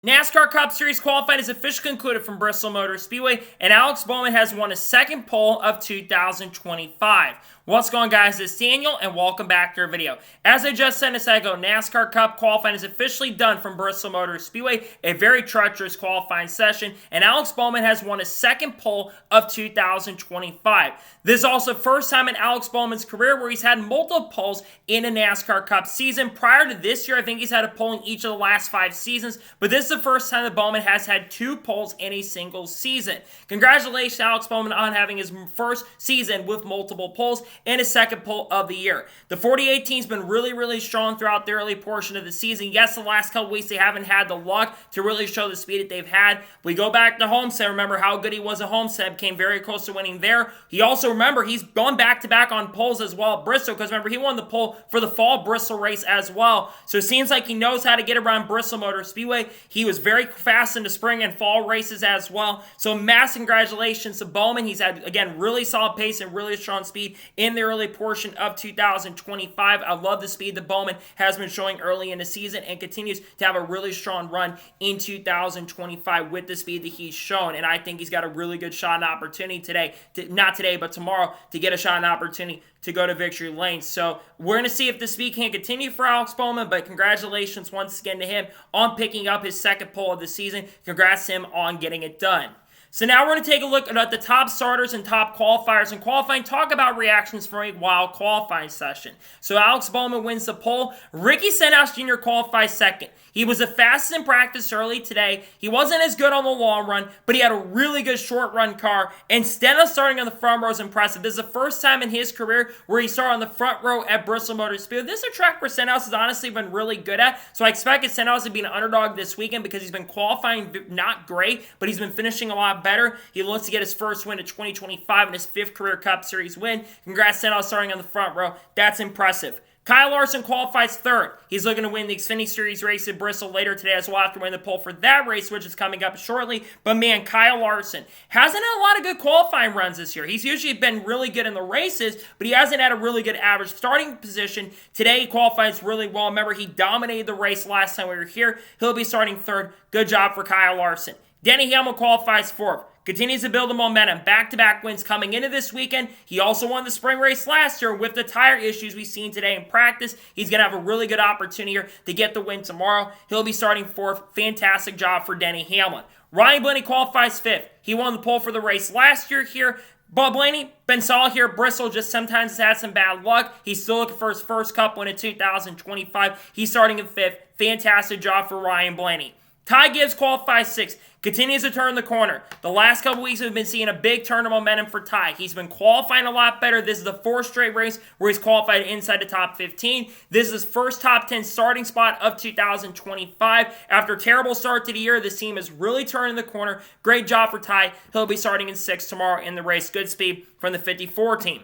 NASCAR Cup Series qualifying is officially concluded from Bristol Motor Speedway, and Alex Bowman has won his second pole of 2025. What's going on, guys? It's Daniel, and welcome back to our video. As I just said a second ago, NASCAR Cup qualifying is officially done from Bristol Motor Speedway, a very treacherous qualifying session, and Alex Bowman has won his second pole of 2025. This is also the first time in Alex Bowman's career where he's had multiple poles in a NASCAR Cup season. Prior to this year, I think he's had a pole in each of the last 5 seasons, but this is the first time that Bowman has had 2 poles in a single season. Congratulations, Alex Bowman, on having his first season with multiple poles and his second pole of the year. The 4018's been really strong throughout the early portion of the season. Yes, the last couple weeks they haven't had the luck to really show the speed that they've had. We go back to Homestead. Remember how good he was at Homestead. Came very close to winning there. He also, remember, he's gone back-to-back on poles as well at Bristol, because remember, he won the pole for the fall Bristol race as well. So it seems like he knows how to get around Bristol Motor Speedway. He was very fast in the spring and fall races as well. So massive congratulations to Bowman. He's had, again, really solid pace and really strong speed in the early portion of 2025. I love the speed that Bowman has been showing early in the season and continues to have a really strong run in 2025 with the speed that he's shown. And I think he's got a really good shot and opportunity today, not today, but tomorrow, to get a shot and opportunity to go to victory lane. So we're going to see if the speed can continue for Alex Bowman, but congratulations once again to him on picking up his second pole of the season. Congrats to him on getting it done. So now we're going to take a look at the top starters and top qualifiers in qualifying, talk about reactions from a wild qualifying session. So Alex Bowman wins the pole. Ricky Stenhouse Jr. qualifies second. He was the fastest in practice early today. He wasn't as good on the long run, but he had a really good short run car. And Stenhouse starting on the front row is impressive. This is the first time in his career where he started on the front row at Bristol Motor Speedway. This is a track where Stenhouse has honestly been really good at. So I expected Stenhouse to be an underdog this weekend because he's been qualifying not great, but he's been finishing a lot better. He looks to get his first win of 2025 and his 5th career Cup Series win. Congrats, Stenhouse, starting on the front row. That's impressive. Kyle Larson qualifies third. He's looking to win the Xfinity Series race at Bristol later today as well after winning the pole for that race, which is coming up shortly. But man, Kyle Larson hasn't had a lot of good qualifying runs this year. He's usually been really good in the races, but he hasn't had a really good average starting position. Today he qualifies really well. Remember, he dominated the race last time we were here. He'll be starting third. Good job for Kyle Larson. Denny Hamlin qualifies fourth. Continues to build the momentum. Back-to-back wins coming into this weekend. He also won the spring race last year with the tire issues we've seen today in practice. He's going to have a really good opportunity here to get the win tomorrow. He'll be starting fourth. Fantastic job for Denny Hamlin. Ryan Blaney qualifies fifth. He won the pole for the race last year here. But Blaney, been solid here at Bristol, just sometimes has had some bad luck. He's still looking for his first Cup win in 2025. He's starting in fifth. Fantastic job for Ryan Blaney. Ty Gibbs qualifies sixth. Continues to turn the corner. The last couple weeks we've been seeing a big turn of momentum for Ty. He's been qualifying a lot better. This is the 4th straight race where he's qualified inside the top 15. This is his first top 10 starting spot of 2025. After a terrible start to the year, this team is really turning the corner. Great job for Ty. He'll be starting in 6th tomorrow in the race. Good speed from the 54 team.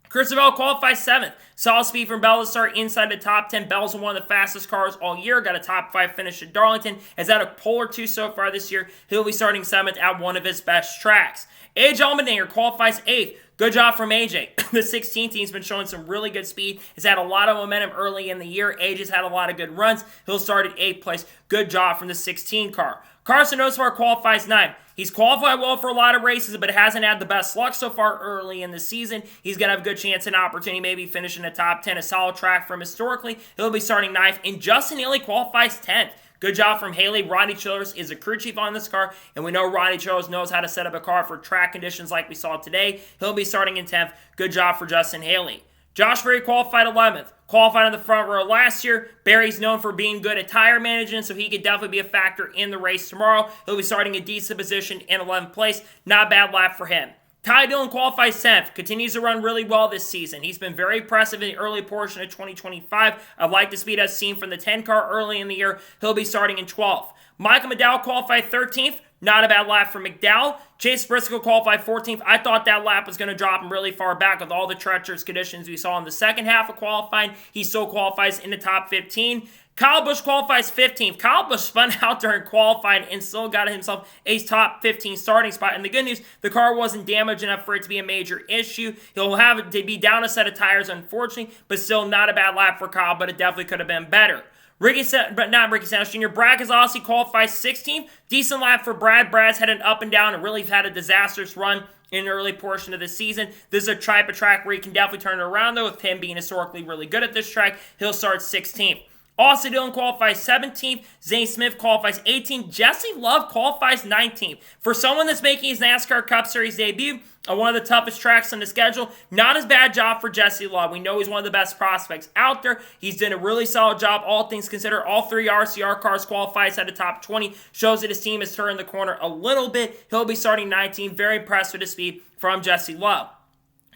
Christopher Bell qualifies 7th. Solid speed from Bell to start inside the top 10. Bell's one of the fastest cars all year. Got a top 5 finish at Darlington. Has had a pole or 2 so far this year. He'll be starting 7th at one of his best tracks. AJ Allmendinger qualifies 8th. Good job from AJ. The 16th team's been showing some really good speed. Has had a lot of momentum early in the year. AJ's had a lot of good runs. He'll start at 8th place. Good job from the 16 car. Carson Osvar qualifies 9th. He's qualified well for a lot of races, but hasn't had the best luck so far early in the season. He's going to have a good chance and opportunity, maybe finishing the top 10, a solid track from historically. He'll be starting 9th, and Justin Haley qualifies 10th. Good job from Haley. Rodney Childers is a crew chief on this car, and we know Rodney Childers knows how to set up a car for track conditions like we saw today. He'll be starting in 10th. Good job for Justin Haley. Josh Berry qualified 11th. Qualified in the front row last year. Barry's known for being good at tire management, so he could definitely be a factor in the race tomorrow. He'll be starting a decent position in 11th place. Not a bad lap for him. Ty Dillon qualifies 10th. Continues to run really well this season. He's been very impressive in the early portion of 2025. I like the speed I've seen from the 10 car early in the year. He'll be starting in 12th. Michael McDowell qualified 13th. Not a bad lap for McDowell. Chase Briscoe qualified 14th. I thought that lap was going to drop him really far back with all the treacherous conditions we saw in the second half of qualifying. He still qualifies in the top 15. Kyle Busch qualifies 15th. Kyle Busch spun out during qualifying and still got himself a top 15 starting spot. And the good news, the car wasn't damaged enough for it to be a major issue. He'll have to be down a set of tires, unfortunately, but still not a bad lap for Kyle, but it definitely could have been better. Not Ricky Stenhouse Jr. Brad Keselowski qualifies 16th. Decent lap for Brad. Brad's had an up and down and really had a disastrous run in the early portion of the season. This is a type of track where he can definitely turn it around, though, with him being historically really good at this track. He'll start 16th. Austin Dillon qualifies 17th. Zane Smith qualifies 18th. Jesse Love qualifies 19th. For someone that's making his NASCAR Cup Series debut on one of the toughest tracks on the schedule, not as bad job for Jesse Love. We know he's one of the best prospects out there. He's done a really solid job, all things considered. All 3 RCR cars qualify outside the top 20. Shows that his team has turned the corner a little bit. He'll be starting 19th. Very impressed with the speed from Jesse Love.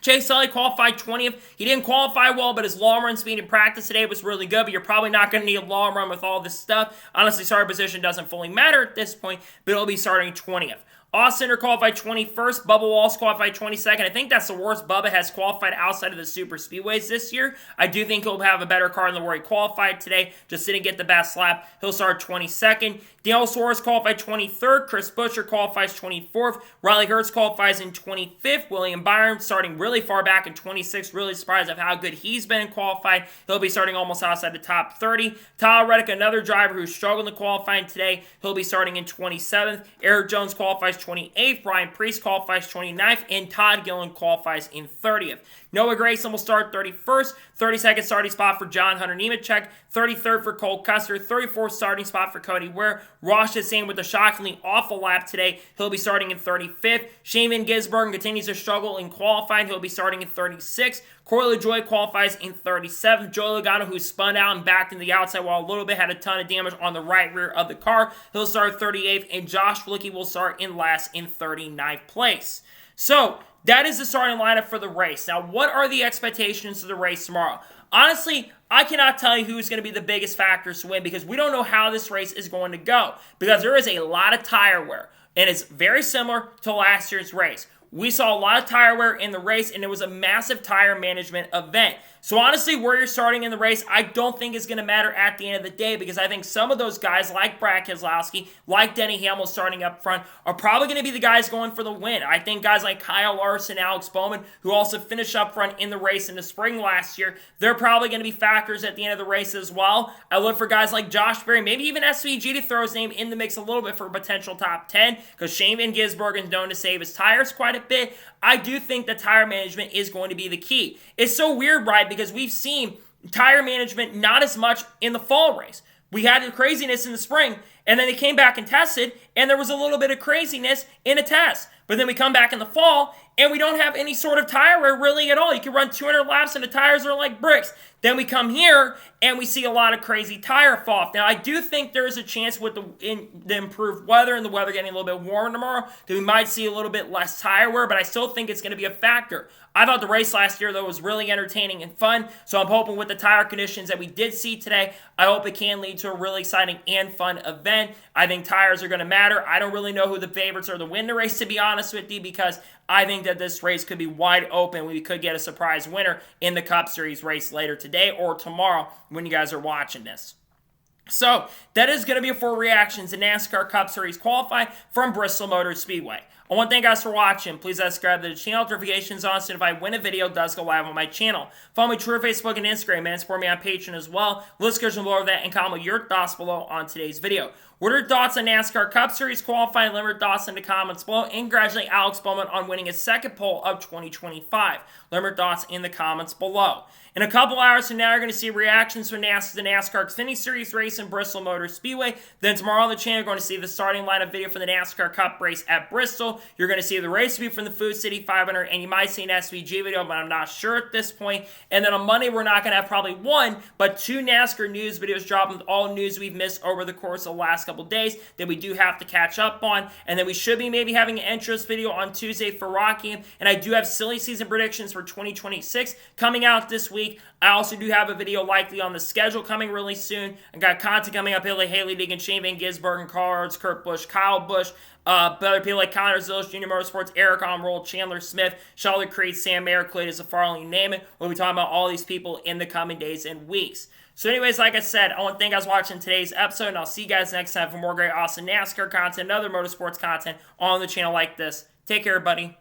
Chase Sully qualified 20th. He didn't qualify well, but his long run speed in practice today was really good, but you're probably not going to need a long run with all this stuff. Honestly, starting position doesn't fully matter at this point, but it'll be starting 20th. Austin qualified 21st. Bubba Wallace qualified 22nd. I think that's the worst Bubba has qualified outside of the super speedways this year. I do think he'll have a better car than where he qualified today. Just didn't get the best lap. He'll start 22nd. Daniel Suarez qualified 23rd. Chris Buescher qualifies 24th. Riley Hurts qualifies in 25th. William Byron starting really far back in 26th. Really surprised of how good he's been qualified. He'll be starting almost outside the top 30. Tyler Reddick, another driver who's struggling to qualify today. He'll be starting in 27th. Eric Jones qualifies 28th. Ryan Preece qualifies 29th. And Todd Gillen qualifies in 30th. Noah Gragson will start 31st. 32nd starting spot for John Hunter Nemechek. 33rd for Cole Custer. 34th starting spot for Cody Ware. Ross Chastain with a shockingly awful lap today. He'll be starting in 35th. Shane Van Gisbergen continues to struggle in qualifying. He'll be starting in 36th. Corey LaJoie qualifies in 37th. Joey Logano, who spun out and backed into the outside while a little bit, had a ton of damage on the right rear of the car. He'll start 38th. And Josh Flicky will start in last in 39th place. So, that is the starting lineup for the race. Now, what are the expectations of the race tomorrow? Honestly, I cannot tell you who's going to be the biggest factors to win because we don't know how this race is going to go because there is a lot of tire wear, and it's very similar to last year's race. We saw a lot of tire wear in the race, and it was a massive tire management event. So honestly, where you're starting in the race, I don't think is going to matter at the end of the day because I think some of those guys, like Brad Keselowski, like Denny Hamlin starting up front, are probably going to be the guys going for the win. I think guys like Kyle Larson, Alex Bowman, who also finished up front in the race in the spring last year, they're probably going to be factors at the end of the race as well. I look for guys like Josh Berry, maybe even SVG to throw his name in the mix a little bit for a potential top 10 because Shane Van Gisbergen is known to save his tires quite a bit. I do think the tire management is going to be the key. It's so weird, right? Because we've seen tire management not as much in the fall race. We had the craziness in the spring, and then they came back and tested, and there was a little bit of craziness in a test. But then we come back in the fall, and we don't have any sort of tire wear really at all. You can run 200 laps, and the tires are like bricks. Then we come here, and we see a lot of crazy tire fall. Now, I do think there is a chance with the improved weather and the weather getting a little bit warmer tomorrow that we might see a little bit less tire wear, but I still think it's going to be a factor. I thought the race last year, though, was really entertaining and fun, so I'm hoping with the tire conditions that we did see today, I hope it can lead to a really exciting and fun event. I think tires are going to matter. I don't really know who the favorites are to win the race, to be honest with you, because I think that this race could be wide open. We could get a surprise winner in the Cup Series race later today or tomorrow when you guys are watching this. So, that is going to be it for reactions to NASCAR Cup Series qualifying from Bristol Motor Speedway. I want to thank you guys for watching. Please subscribe to the channel, notifications on, so if I win a video, it does go live on my channel. Follow me on Twitter, Facebook, and Instagram, and support me on Patreon as well. Let's go below that and comment your thoughts below on today's video. What are your thoughts on NASCAR Cup Series qualifying? Let me know your thoughts in the comments below. And congratulate Alex Bowman on winning his second pole of 2025. Let me know your thoughts in the comments below. In a couple hours from now, you're going to see reactions from the NASCAR Xfinity Series race in Bristol Motor Speedway. Then tomorrow on the channel, you're going to see the starting lineup video for the NASCAR Cup race at Bristol. You're going to see the race review from the Food City 500, and you might see an SVG video, but I'm not sure at this point. And then on Monday, we're not going to have probably one, but two NASCAR news videos dropping with all news we've missed over the course of the last couple days that we do have to catch up on. And then we should be maybe having an interest video on Tuesday for Rocky. And I do have silly season predictions for 2026 coming out this week. I also do have a video likely on the schedule coming really soon. I got content coming up here like Haley Deegan, Shane Van Gisbergen, Carl Rhodes, Kurt Busch, Kyle Busch, other people like Connor Zilch, Junior Motorsports, Eric Almirola, Chandler Smith, Charlotte Creed, Sam Mayer, Cletus Farley, you name it. We'll be talking about all these people in the coming days and weeks. So anyways, like I said, I want to thank you guys for watching today's episode, and I'll see you guys next time for more great, awesome NASCAR content and other motorsports content on the channel like this. Take care, everybody.